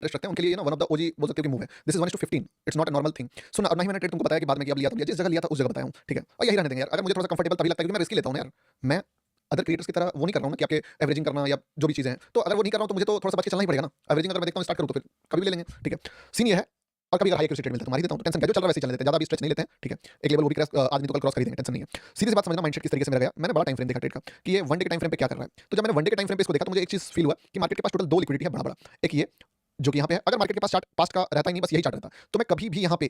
Interest रखते हैं उनके लिए ना वन ऑफ द ओजी बोल सकते हो कि मूव है। This is 1:15, it's not a normal thing. So ना ही मैंने ट्रेड तुमको बताया कि बाद में कि अब लिया तब लिया, जिस जगह लिया था उस जगह बताया हूँ, ठीक है। और यही रहने देंगे यार, अगर मुझे थोड़ा सा कंफर्टेबल तभी लगता है क्योंकि मैं रिस्क लेता हूँ यार। मैं अदर क्रिएटर्स की तरह वो नहीं कर रहा हूँ ना कि आपके एवरेजिंग करना या जो भी चीजें हैं, तो अगर वो नहीं कर रहा हूँ तो मुझे तो थोड़ा सा बच के चलना ही पड़ेगा ना। एवरेजिंग अगर मैं देखता हूँ स्टार्ट करूँ तो फिर कभी भी ले लेंगे, ठीक है। सीन ये है। और कभी अगर हाई एक्यूरेसी ट्रेड मिलता है तो मार ही देता हूँ, तो टेंशन क्या, जो चल रहा है वैसे ही चलने देते हैं, ज्यादा भी स्ट्रेच नहीं लेते हैं, ठीक है। एक लेवल वो भी क्रॉस आज नहीं तो कल क्रॉस कर ही देंगे, टेंशन नहीं है। सीधी सी बात समझना माइंडसेट किस तरीके से मेरा गया। मैंने बड़ा टाइम फ्रेम देखा ट्रेड का कि ये वन डे के टाइम फ्रेम पे क्या कर रहा है। तो जब मैंने वन डे के टाइम फ्रेम पे इसको देखा तो मुझे एक चीज फील हुआ कि मार्केट के पास टोटल दो लिक्विडिटी है बड़ा बड़ा। एक ये जो कि यहाँ पे है, अगर मार्केट के पास चार्ट पास्ट का रहता ही नहीं, बस यही चार्ट रहता, तो मैं कभी भी यहाँ पे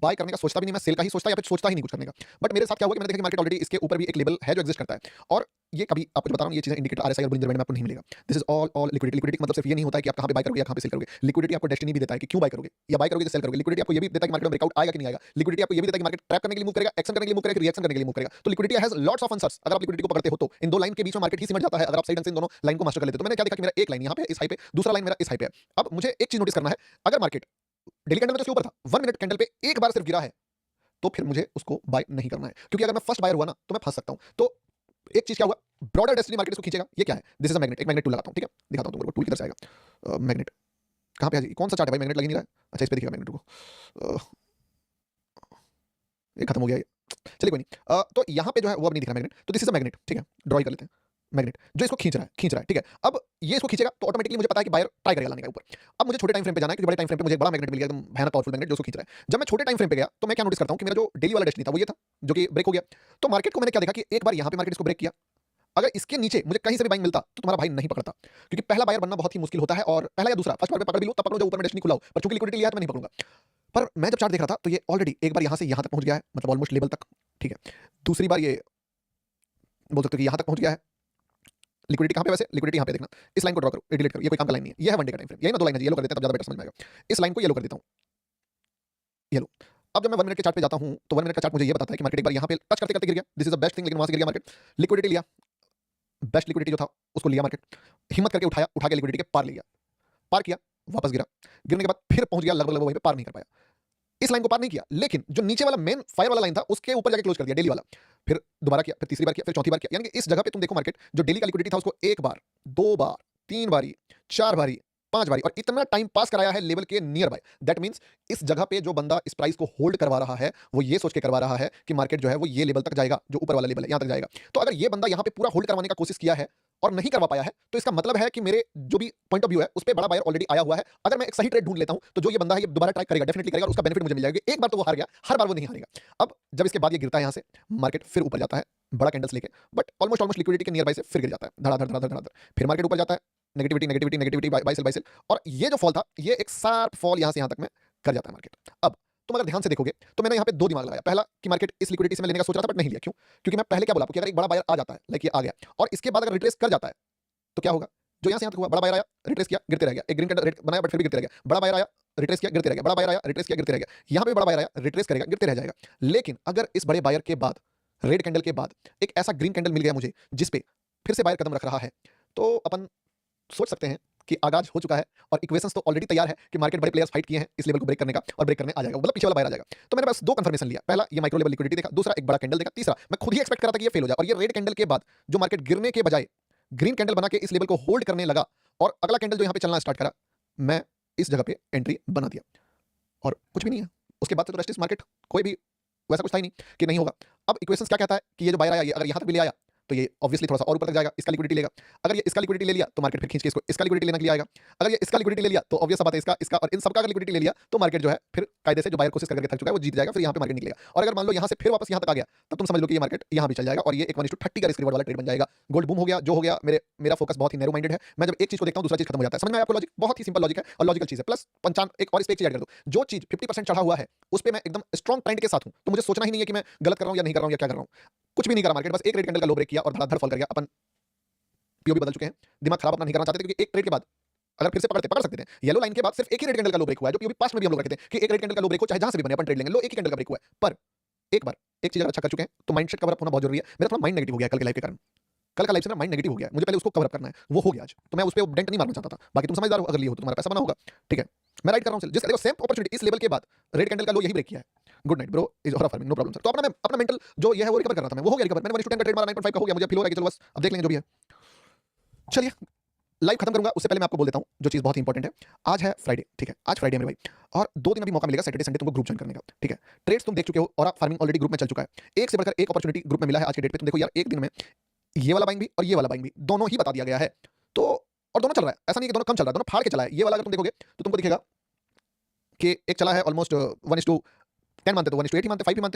बाय करने का सोचता भी नहीं, मैं सेल का ही सोचता या फिर सोचता ही नहीं कुछ करने का। बट मेरे साथ क्या हुआ कि मैंने देखा कि मार्केट ऑलरेडी इसके ऊपर भी एक लेवल है जो एग्जिस्ट करता है, और ये कभी आपको जो बता रहा हूँ ये चीजें इंडिकेटर आरएसआई और बोलिंजर बैंड में आपको नहीं मिलेगा। This is all liquidity. Liquidity मतलब सिर्फ ये नहीं होता है कि आप कहाँ पे बाय करोगे या कहाँ पे सेल करोगे। लिक्विडिटी आपको डेस्टिनी भी देता है कि क्यों बाय करोगे या बाय करोगे तो सेल करोगे। लिक्विडिटी आपको ये भी देता है कि मार्केट में ब्रेकआउट आएगा कि नहीं आएगा। लिक्विडिटी आपको ये भी देता है कि मार्केट ट्रैप करने के लिए मूव करेगा, एक्शन करने के लिए मूव करेगा, रिएक्शन करने के लिए मूव करेगा। तो liquidity has lots of answers. अगर आप लिक्विडिटी को पकड़ते हो तो इन दो लाइन के बीच में मार्केट ही सिमट जाता है, अगर आप सही ढंग से इन दोनों लाइन को मास्टर कर लेते हो। तो मैंने क्या देखा कि मेरा एक लाइन यहाँ पे इस हाई पे, दूसरा लाइन मेरा इस हाई पे है। अब मुझे एक चीज नोटिस करना है, अगर मार्केट डेली कैंडल में तो इसके ऊपर था, 1 मिनट कैंडल पे एक बार सिर्फ गिरा है तो फिर मुझे उसको बाय नहीं करना है, क्योंकि अगर मैं फर्स्ट बायर हुआ ना तो मैं फंस सकता हूं। तो एक चीज क्या हुआ, ब्रॉडर डेस्टिनी मार्केट इसको खींचेगा। ये क्या है, दिस इज अ मैग्नेट। एक मैग्नेट टूल लगाता हूं, ठीक है, दिखाता हूं तुमको टूल किधर से आएगा। मैग्नेट कहां पे है जी, कौन सा चार्ट है भाई, मैग्नेट लग ही नहीं रहा है। अच्छा इस पे दिखेगा मैग्नेट को, ये खत्म हो गया ये, चलिए कोई नहीं। तो यहाँ पे जो है वो अब नहीं दिख रहा मैग्नेट, तो दिस इज अ मैग्नेट, ठीक है, ड्रॉ कर लेते हैं मैग्नेट जो इसको खींच रहा है, ठीक है। अब ये इसको खींचेगा तो ऑटोमेटिकली मुझे पता है कि बायर ट्राई करेगा लाने का ऊपर। अब मुझे छोटे टाइम फ्रेम पे जाना है क्योंकि बड़े टाइम फ्रेम पे मुझे एक बड़ा मैग्नेट मिल गया, एकदम भयानक पावरफुल मैग्नेट जो उसको खींच रहा है। जब मैं छोटे टाइम फ्रेम पे गया तो मैं क्या नोटिस करता हूँ कि मेरा जो डेली वाला डेस्टिनी था वो ये था जो कि ब्रेक हो गया। तो मार्केट को मैंने क्या देखा कि एक बार यहाँ पे मार्केट इसको ब्रेक किया, अगर इसके नीचे मुझे कहीं से भी बाइंग मिलता तो तुम्हारा भाई नहीं पकड़ता, क्योंकि पहला बायर बनना बहुत ही मुश्किल होता है, और पहला या दूसरा फर्स्ट बार पे पकड़ भी लो तब पकड़ो जब ऊपर में डेस्टिनी खुला हो, पर चूंकि लिक्विडिटी लिया है तो मैं नहीं पकड़ूंगा। पर मैं जब चार्ट देख रहा था तो ये ऑलरेडी एक बार यहाँ से यहाँ तक पहुंच गया है, मतलब ऑलमोस्ट लेवल तक, ठीक है। दूसरी बार ये बोल सकते हो कि यहाँ तक पहुंच गया है। लिक्विडिटी कहाँ पे, वैसे लिक्विडिटी यहाँ पे देखना, इस लाइन को ड्रॉ करो, डिलीट करो, ये कोई काम का लाइन नहीं है, ये है वन डे का टाइम फ्रेम। यही ना दो लाइन है, येलो कर देते हैं तब ज्यादा बेटर समझ में आएगा। इस लाइन को येलो कर देता हूँ, येलो। अब जब मैं 1 मिनट के चार्ट पे जाता हूँ तो 1 मिनट का चार्ट मुझे ये बताता है कि मार्केट एक बार यहाँ पे टच करते करते गिर गया, this is the best thing, लेकिन वहां से गिर गया मार्केट। लिक्विडिटी लिया, बेस्ट लिक्विडिटी जो था उसको लिया मार्केट, हिम्मत करके उठाया, उठा के लिक्विडिटी के पार लिया, पार किया, वापस गिरा, गिरने के बाद फिर पहुंच गया लगभग लगभग वहीं पे, पार नहीं कर पाया, इस लाइन को पार नहीं किया, लेकिन जो नीचे वाला मेन फायर वाला लाइन था उसके ऊपर जाके क्लोज कर दिया डेली वाला। फिर दोबारा किया, फिर तीसरी बार किया, फिर चौथी बार किया, यानी कि इस जगह पे तुम देखो मार्केट जो डेली का लिक्विडिटी था उसको एक बार, दो बार, तीन बारी, चार बारी, पांच बारी, और इतना टाइम पास कराया है लेवल के नियर बाय। दैट मींस इस जगह पे जो बंदा इस प्राइस को होल्ड करवा रहा है वो ये सोच के करवा रहा है कि मार्केट जो है वो ये लेवल तक जाएगा, जो ऊपर वाला लेवल है यहां तक जाएगा। तो अगर ये बंदा यहां पे पूरा होल्ड करवाने का कोशिश किया है और नहीं करवा पाया है तो इसका मतलब है कि मेरे जो भी पॉइंट ऑफ व्यू है उस पे बड़ा बायर ऑलरेडी आया हुआ है। अगर मैं एक सही ट्रेड ढूंढ लेता हूं तो जो ये बंदा है ये दोबारा ट्राई करेगा, डेफिनेटली करेगा, उसका बेनिफिट मुझे मिल जाएगा। एक बार तो वो हार गया, हर बार वो नहीं हारेगा। अब जब इसके बाद ये गिरता है यहां से, मार्केट फिर ऊपर जाता है बड़ा कैंडल्स लेके, बट ऑलमोस्ट लिक्विडिटी के नियर बाय से फिर गिर जाता है, धड़ाधड़ धड़ाधड़ धड़ाधड़, फिर मार्केट ऊपर जाता है, negativity negativity negativity, buy sell, और ये जो फॉल था ये एक शार्प फॉल यहां से यहां तक में कर जाता है मार्केट। अब तुम अगर ध्यान से देखोगे तो मैंने यहाँ पे दो दिमाग लगाया, पहला कि मार्केट इस लिक्विडिटी से मैं लेने का सोच रहा था बट नहीं लिया, क्यों, क्योंकि मैं पहले क्या बोला कि अगर एक बड़ा बायर आ जाता है, लाइक ये आ गया, और इसके बाद अगर रिट्रेस कर जाता है तो क्या होगा, जो यहाँ से यहाँ तक हुआ, बड़ा बायर आया, रिट्रेस किया, गिरते रह गया, एक ग्रीन कैंडल रेड बनाया बट फिर भी गिरते रह गया, बड़ा बायर आया, रिट्रेस किया, गिरते रह गया, बड़ा बायर आया, रिट्रेस किया, गिरते रह गया, यहाँ पे बड़ा बायर आया, रिट्रेस करेगा, गिरते रह जाएगा। लेकिन अगर इस बड़े बायर के बाद, रेड कैंडल के बाद एक ऐसा ग्रीन कैंडल मिल गया मुझे जिसपे फिर से बायर कदम रख रहा है, तो अपन सोच सकते हैं कि आगाज हो चुका है और इक्वेशंस तो ऑलरेडी तैयार है कि मार्केट बड़े प्लेयर्स फाइट किए हैं इस लेवल को ब्रेक करने का, और ब्रेक करने आ जाएगा, मतलब पीछे वाला बायर आ जाएगा। तो मैंने बस दो कंफर्मेशन लिया, पहला ये माइक्रो लेवल लिक्विडिटी देखा, दूसरा एक बड़ा कैंडल देखा, तीसरा मैं खुद ही एक्सपेक्ट कर रहा था कि ये फेल हो जाए, और ये रेड कैंडल के बाद जो मार्केट गिरने के बजाय ग्रीन कैंडल बना के इस लेवल को होल्ड करने लगा, और अगला कैंडल जो यहाँ पे चलना स्टार्ट करा, मैं इस जगह पे एंट्री बना दिया, और कुछ भी नहीं है उसके बाद से। तो रेस्ट इज मार्केट, कोई भी वैसा कुछ था ही नहीं कि नहीं होगा। अब इक्वेशंस क्या कहता है कि ये जो बायर आया, ये अगर यहाँ तक भी ले आया तो ये ऑब्वियसली थोड़ा सा और ऊपर तक जाएगा, इसका लिक्विडिटी लेगा। अगर ये इसका लिक्विडिटी ले लिया तो मार्केट फिर खींच के इसको इसका लिक्विडिटी लेने के लिए आएगा। अगर ये इसका लिक्विडिटी ले लिया तो ऑब्वियस बात है इसका इसका और इन सबका अगर लिक्विडिटी ले लिया तो मार्केट जो है फिर कायदे से जो बायर कोशिश करके थक चुका है वो जीत जाएगा, फिर यहाँ पे मार्केट निकलेगा। और अगर मान लो यहाँ से फिर वापस यहाँ तक आ गया तब तुम समझ लो कि ये मार्केट यहाँ भी चल जाएगा, और ये एक 1:30 का रिस्क रिवॉर्ड वाला ट्रेड बन जाएगा। गोल्ड बूम हो गया, जो हो गया, मेरा फोकस बहुत ही नैरो माइंडेड है। मैं जब एक चीज को देखता हूँ दूसरा चीज खत्म हो जाता है। समझ में आया आपको लॉजिक? बहुत ही सिंपल लॉजिक है और लॉजिकल चीज है। प्लस 55 एक और इस पे एक चीज ऐड कर दो, जो चीज 50% चढ़ा हुआ है उस पे मैं एकदम स्ट्रॉन्ग ट्रेंड के साथ हूँ, तो मुझे सोचना ही नहीं है कि मैं गलत कर रहा हूँ या नहीं कर रहा हूँ या क्या कर रहा हूँ। कुछ भी नहीं करा मार्केट, बस एक रेड कैंडल का लो ब्रेक किया और धड़ाधड़ फॉल कर गया। अपन पीओबी बदल चुके हैं, दिमाग खराब अपना नहीं करना चाहते थे, क्योंकि एक ट्रेड के बाद अगर फिर से पकड़ सकते थे, येलो लाइन के बाद सिर्फ एक ही रेड कैंडल का लो ब्रेक हुआ है, जो पीओबी पास्ट में भी हम लोग रखते थे कि एक रेड कैंडल का लो ब्रेक हो चाहे जहां से भी बने अपन ट्रेड लेंगे, लो एक ही कैंडल का ब्रेक हुआ है। पर एक बार एक चीज अगर अच्छा कर चुके हैं तो माइंडसेट कवर अप होना बहुत जरूरी है। मेरा थोड़ा माइंड नेगेटिव हो गया कल के लाइफ के कारण, कल का लाइफ से ना माइंड नेगेटिव हो गया, मुझे पहले उसको कवर अप करना है, वो हो गया आज, तो मैं उस पे डेंट नहीं मारना चाहता था। बाकी तुम समझदार हो, अगर लिए हो तो तुम्हारा पैसा बना होगा, ठीक है। मैं राइट कर रहा हूं, जिस देखो सेम अपॉर्चुनिटी इस लेवल के बाद रेड कैंडल का लो यही ब्रेक किया है। Good night bro, ease of farming, no problem sir. तो अपना मेंटल जो ये है वो रिकवर कर रहा था मैं, वो हो गया रिकवर। मैंने 1:10 का ट्रेड मारा, 9.5 का हो गया, मुझे फील हो रहा है कि चलो बस अब देख लेंगे जो भी है। चलिए लाइव खत्म करूंगा उससे पहले मैं आपको बोल देता हूं जो चीज़ बहुत ही इंपॉर्टेंट है। आज है फ्राइडे, ठीक है? आज फ्राइडे है मेरे भाई, और 2 दिन अभी मौका मिलेगा सैटरडे संडे तुमको ग्रुप जॉइन करने का, ठीक है? ट्रेड्स तुम देख चुके हो और आप फार्मिंग ऑलरेडी ग्रुप में चल चुका है। एक से बढ़कर एक अपॉर्चुनिटी ग्रुप में मिला है आज के डेट पे। तुम देखो यार, एक दिन में ये वाला बाइंग भी और ये वाला बाइंग भी दोनों ही बता दिया गया है। तो और दोनों चल रहा है, ऐसा नहीं है कि दोनों कम चल रहा है, दोनों फाड़ के चला है। ये वाला अगर तुम देखोगे तो तुमको दिखेगा कि एक चला है ऑलमोस्ट 1:10 मानते तो 1:8 ही मानते, 5 ही मानते।